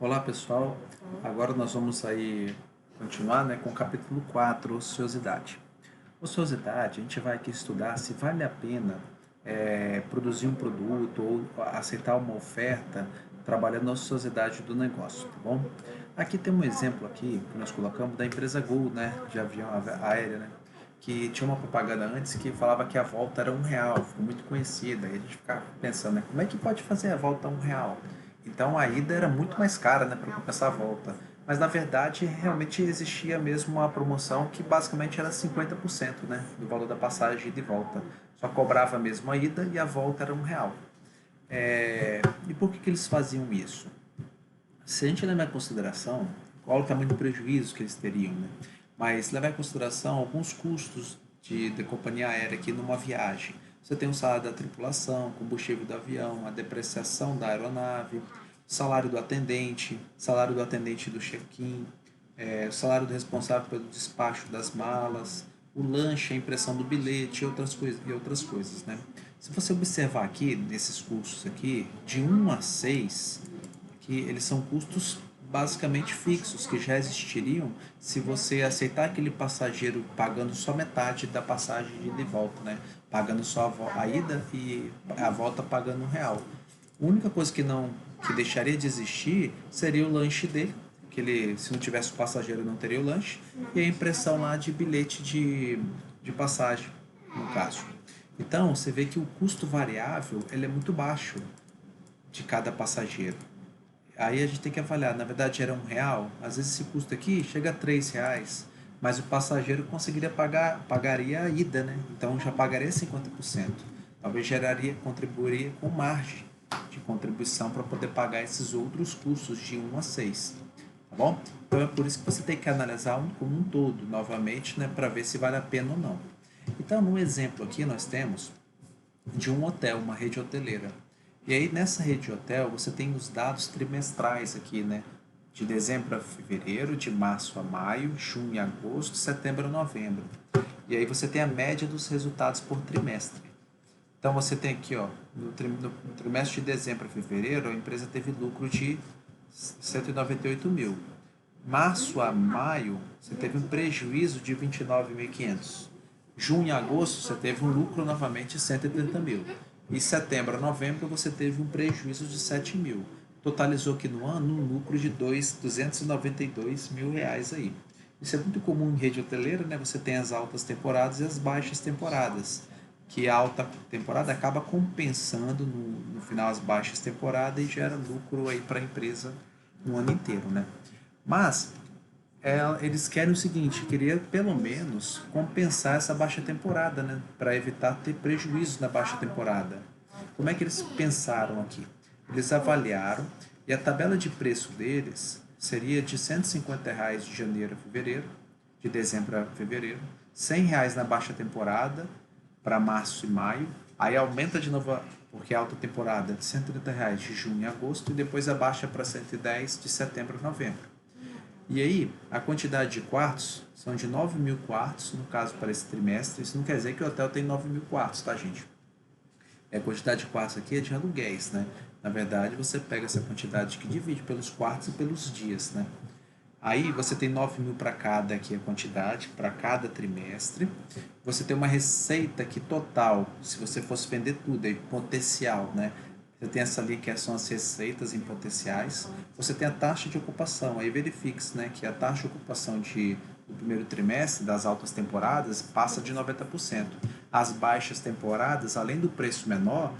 Olá pessoal, agora nós vamos aí continuar, com o capítulo 4, ociosidade. Ociosidade, a gente vai aqui estudar se vale a pena produzir um produto ou aceitar uma oferta trabalhando na ociosidade do negócio, tá bom? Aqui tem um exemplo aqui que nós colocamos da empresa Gol, de avião aérea, que tinha uma propaganda antes que falava que a volta era R$ 1, ficou muito conhecida, e a gente ficava pensando, como é que pode fazer a volta a R$ 1? Então a ida era muito mais cara, para compensar a volta. Mas na verdade realmente existia mesmo uma promoção que basicamente era 50%, do valor da passagem de volta. Só cobrava mesmo a ida e a volta era R$ 1. E por que eles faziam isso? Se a gente levar em consideração qual o tamanho do prejuízo que eles teriam, mas levar em consideração alguns custos de companhia aérea aqui numa viagem. Você tem o salário da tripulação, combustível do avião, a depreciação da aeronave, salário do atendente do check-in, o salário do responsável pelo despacho das malas, o lanche, a impressão do bilhete e outras coisas. Se você observar aqui, nesses custos aqui, de 1 a 6, que eles são custos basicamente fixos, que já existiriam se você aceitar aquele passageiro pagando só metade da passagem de ida e volta, pagando só a ida e a volta pagando R$ 1. A única coisa que deixaria de existir seria o lanche dele, que ele, se não tivesse o passageiro não teria o lanche, e a impressão lá de bilhete de passagem, no caso. Então, você vê que o custo variável ele é muito baixo de cada passageiro. Aí a gente tem que avaliar, na verdade era R$ 1, às vezes esse custo aqui chega a R$ 3, mas o passageiro pagaria a ida, Então já pagaria 50%. Talvez contribuiria com margem de contribuição para poder pagar esses outros custos de 1 a 6, tá bom? Então é por isso que você tem que analisar como um todo, novamente, para ver se vale a pena ou não. Então, no exemplo aqui nós temos de um hotel, uma rede hoteleira. E aí nessa rede de hotel você tem os dados trimestrais aqui, De dezembro a fevereiro, de março a maio, junho e agosto, setembro a novembro. E aí você tem a média dos resultados por trimestre. Então você tem aqui, no trimestre de dezembro a fevereiro, a empresa teve lucro de 198 mil. Março a maio, você teve um prejuízo de 29.500. Junho e agosto, você teve um lucro novamente de 130 mil. E setembro a novembro, você teve um prejuízo de 7 mil. Totalizou aqui no ano um lucro de 292 mil reais aí. Isso é muito comum em rede hoteleira, Você tem as altas temporadas e as baixas temporadas. Que a alta temporada acaba compensando no final as baixas temporadas e gera lucro aí para a empresa no ano inteiro, Mas eles querem o seguinte, queria pelo menos compensar essa baixa temporada, para evitar ter prejuízo na baixa temporada. Como é que eles pensaram aqui? Eles avaliaram e a tabela de preço deles seria de R$ 150 de janeiro a fevereiro, de dezembro a fevereiro, R$ 100 na baixa temporada para março e maio, aí aumenta de novo, porque é alta temporada, de R$ 130 de junho e agosto, e depois abaixa para 110 de setembro a novembro. E aí, a quantidade de quartos são de 9 mil quartos, no caso para esse trimestre. Isso não quer dizer que o hotel tem 9 mil quartos, tá, gente? A quantidade de quartos aqui é de aluguéis, Na verdade, você pega essa quantidade que divide pelos quartos e pelos dias, Aí você tem 9 mil para cada aqui a quantidade, para cada trimestre. Você tem uma receita que total, se você fosse vender tudo, é potencial, Você tem essa ali que são as receitas em potenciais. Você tem a taxa de ocupação. Aí verifique-se, que a taxa de ocupação do primeiro trimestre das altas temporadas passa de 90%. As baixas temporadas, além do preço menor,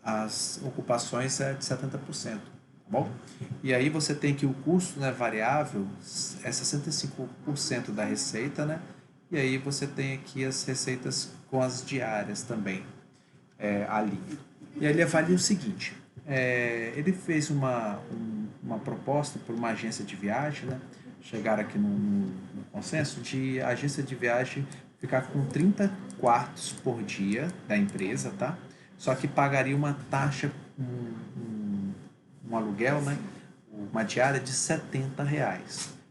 as ocupações é de 70%. Tá bom? E aí você tem que o custo variável é 65% da receita, E aí você tem aqui as receitas com as diárias também ali. E aí ele avalia o seguinte, ele fez uma proposta por uma agência de viagem, chegaram aqui no consenso de a agência de viagem ficar com 30 quartos por dia da empresa, tá? Só que pagaria uma taxa, um aluguel, uma diária de R$ 70.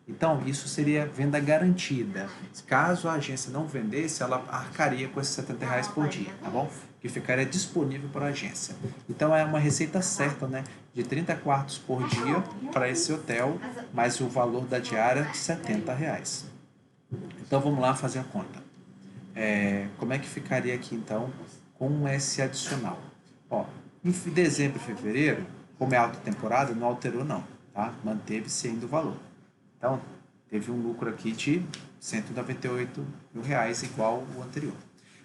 Então, isso seria venda garantida. Caso a agência não vendesse, ela arcaria com esses R$ 70 por dia, tá bom? Que ficaria disponível para a agência. Então, é uma receita certa, né? De 30 quartos por dia para esse hotel, mais o valor da diária de R$ 70. Então, vamos lá fazer a conta. Como é que ficaria aqui, então, com esse adicional? Ó, em dezembro e fevereiro, como é alta temporada, não alterou não, tá? Manteve-se ainda o valor. Então, teve um lucro aqui de R$ 198.000, igual o anterior.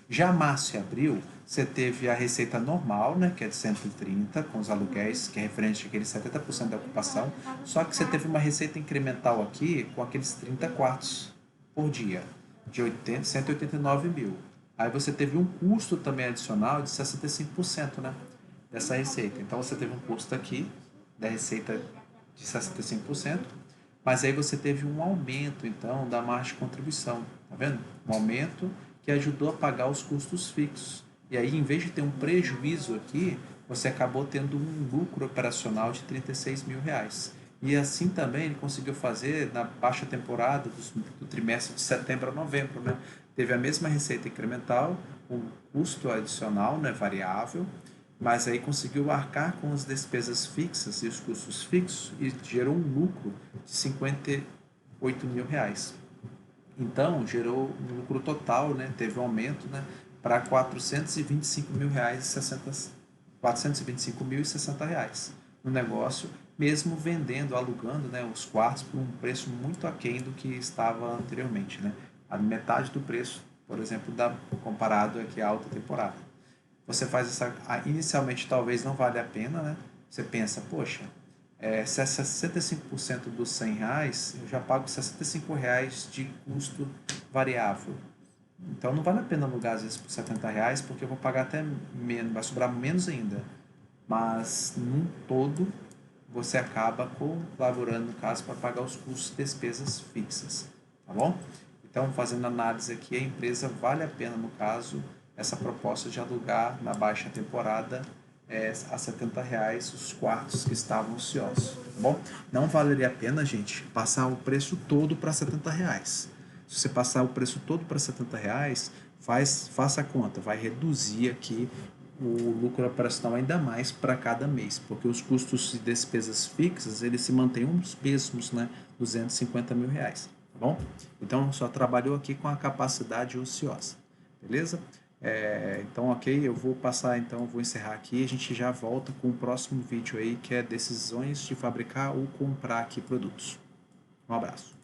Já março e abril, você teve a receita normal, né, que é de 130, com os aluguéis, que é referente àqueles 70% da ocupação, só que você teve uma receita incremental aqui com aqueles 30 quartos por dia, de 189 mil. Aí você teve um custo também adicional de 65%, né, dessa receita. Então, você teve um custo aqui da receita de 65%, mas aí você teve um aumento, então, da margem de contribuição, tá vendo? Um aumento que ajudou a pagar os custos fixos. E aí, em vez de ter um prejuízo aqui, você acabou tendo um lucro operacional de R$ 36.000. E assim também ele conseguiu fazer na baixa temporada do trimestre de setembro a novembro, né? Teve a mesma receita incremental, um custo adicional, né, variável, mas aí conseguiu arcar com as despesas fixas e os custos fixos e gerou um lucro de R$ 58.000. Então, gerou um lucro total, né? Teve um aumento, né? Para R$ 425.060 no negócio, mesmo vendendo, alugando, né, os quartos por um preço muito aquém do que estava anteriormente, né? A metade do preço, por exemplo, comparado aqui à alta temporada. Você faz inicialmente talvez não vale a pena, né? Você pensa, poxa, se é 65% dos R$ 100, eu já pago R$ 65 de custo variável. Então não vale a pena alugar às vezes por R$ 70, porque eu vou pagar até menos, vai sobrar menos ainda. Mas num todo você acaba colaborando no caso para pagar os custos e despesas fixas, tá bom? Então, fazendo análise aqui, a empresa vale a pena, no caso, essa proposta de alugar na baixa temporada a R$ 70 os quartos que estavam ociosos, tá bom? Não valeria a pena, gente, passar o preço todo para R$ 70. Se você passar o preço todo para R$ 70, faça a conta, vai reduzir aqui o lucro operacional ainda mais para cada mês, porque os custos e despesas fixas eles se mantêm os mesmos, né? R$ 250.000, tá bom? Então só trabalhou aqui com a capacidade ociosa, beleza? Então, ok, eu vou passar, então, vou encerrar aqui e a gente já volta com o próximo vídeo aí, que é decisões de fabricar ou comprar aqui produtos. Um abraço.